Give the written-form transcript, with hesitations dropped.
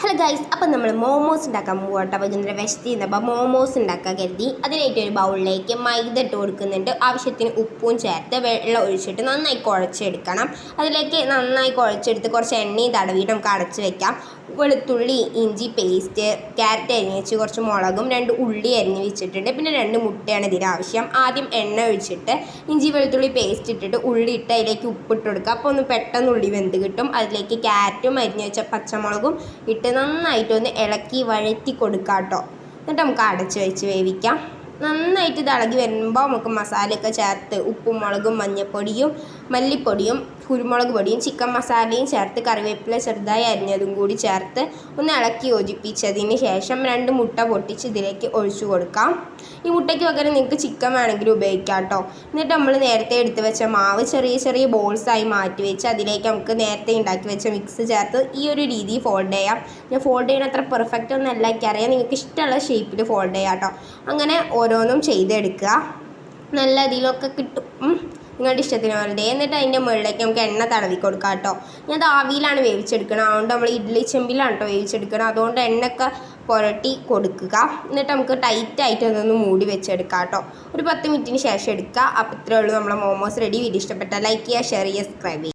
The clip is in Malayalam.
ഹലോ ഗൈസ്, അപ്പം നമ്മൾ മോമോസ് ഉണ്ടാക്കാൻ പോകട്ടോ. അപ്പോൾ ഇതിൻ്റെ വിശത്തി അപ്പോൾ മോമോസ് ഉണ്ടാക്കാൻ കരുതി. അതിനായിട്ട് ഒരു ബൗളിലേക്ക് മൈദ ഇട്ട് കൊടുക്കുന്നുണ്ട്. ആവശ്യത്തിന് ഉപ്പും ചേർത്ത് വെള്ളം ഒഴിച്ചിട്ട് നന്നായി കുഴച്ചെടുക്കണം. അതിലേക്ക് നന്നായി കുഴച്ചെടുത്ത് കുറച്ച് എണ്ണയും തടവിയിട്ട് നമുക്ക് അടച്ച് വെക്കാം. വെളുത്തുള്ളി, ഇഞ്ചി പേസ്റ്റ്, ക്യാരറ്റ് അരിഞ്ഞ് വെച്ച്, കുറച്ച് മുളകും 2 ഉള്ളി അരിഞ്ഞ് വെച്ചിട്ടുണ്ട്. പിന്നെ 2 മുട്ടയാണ് ഇതിന് ആവശ്യം. ആദ്യം എണ്ണ ഒഴിച്ചിട്ട് ഇഞ്ചി വെളുത്തുള്ളി പേസ്റ്റ് ഇട്ടിട്ട് ഉള്ളി ഇട്ട് അതിലേക്ക് ഉപ്പിട്ട് കൊടുക്കുക. അപ്പോൾ ഒന്ന് പെട്ടെന്ന് ഉള്ളി വെന്ത് കിട്ടും. അതിലേക്ക് ക്യാരറ്റും അരിഞ്ഞ് വെച്ച പച്ചമുളകും ഇട്ട് നന്നായിട്ടൊന്ന് ഇളക്കി വഴറ്റി കൊടുക്കുക കേട്ടോ. എന്നിട്ട് നമുക്ക് അടച്ച് വെച്ച് വേവിക്കാം. നന്നായിട്ട് ഇത് ഇളകി വരുമ്പോൾ നമുക്ക് മസാലയൊക്കെ ചേർത്ത് ഉപ്പും മുളകും മഞ്ഞൾപ്പൊടിയും മല്ലിപ്പൊടിയും കുരുമുളക് പൊടിയും ചിക്കൻ മസാലയും ചേർത്ത് കറിവേപ്പില ചെറുതായി അരിഞ്ഞതും കൂടി ചേർത്ത് ഒന്ന് ഇളക്കി യോജിപ്പിച്ചതിന് ശേഷം 2 മുട്ട പൊട്ടിച്ച് ഇതിലേക്ക് ഒഴിച്ചു കൊടുക്കാം. ഈ മുട്ടയ്ക്ക് പകരം നിങ്ങൾക്ക് ചിക്കൻ വേണമെങ്കിൽ ഉപയോഗിക്കാം കേട്ടോ. എന്നിട്ട് നമ്മൾ നേരത്തെ എടുത്ത് വെച്ച മാവ് ചെറിയ ചെറിയ ബോൾസായി മാറ്റി വെച്ച് അതിലേക്ക് നമുക്ക് നേരത്തെ ഉണ്ടാക്കി വെച്ച മിക്സ് ചേർത്ത് ഈ ഒരു രീതി ഫോൾഡ് ചെയ്യാം. ഞാൻ ഫോൾഡ് ചെയ്യുന്ന അത്ര പെർഫെക്റ്റ് ഒന്നും അല്ല, എനിക്കറിയാം. നിങ്ങൾക്ക് ഇഷ്ടമുള്ള ഷേപ്പിൽ ഫോൾഡ് ചെയ്യാം കേട്ടോ. അങ്ങനെ ഓരോന്നും ചെയ്തെടുക്കുക. നല്ല ഇതിലൊക്കെ കിട്ടും നിങ്ങളുടെ ഇഷ്ടത്തിന് പോലെ. എന്നിട്ട് അതിൻ്റെ മുകളിലേക്ക് നമുക്ക് എണ്ണ തടവി കൊടുക്കാം കേട്ടോ. ഞാൻ അത് ആവിയിലാണ് വേവിച്ചെടുക്കണം. അതുകൊണ്ട് നമ്മൾ ഇഡ്ഡലി ചെമ്പിലാണ് കേട്ടോ വേവിച്ചെടുക്കണം. അതുകൊണ്ട് എണ്ണയൊക്കെ പുരട്ടി കൊടുക്കുക. എന്നിട്ട് നമുക്ക് ടൈറ്റായിട്ട് അതൊന്ന് മൂടി വെച്ചെടുക്കാം കേട്ടോ. ഒരു 10 മിനിറ്റിന് ശേഷം എടുക്കുക. അപ്പോൾ ഇത്രയേ ഉള്ളൂ, നമ്മളെ മോമോസ് റെഡി. വീഡിയോ ഇഷ്ടപ്പെട്ടാൽ ലൈക്ക് ചെയ്യുക, ഷെയർ ചെയ്യുക, സബ്സ്ക്രൈബ് ചെയ്യുക.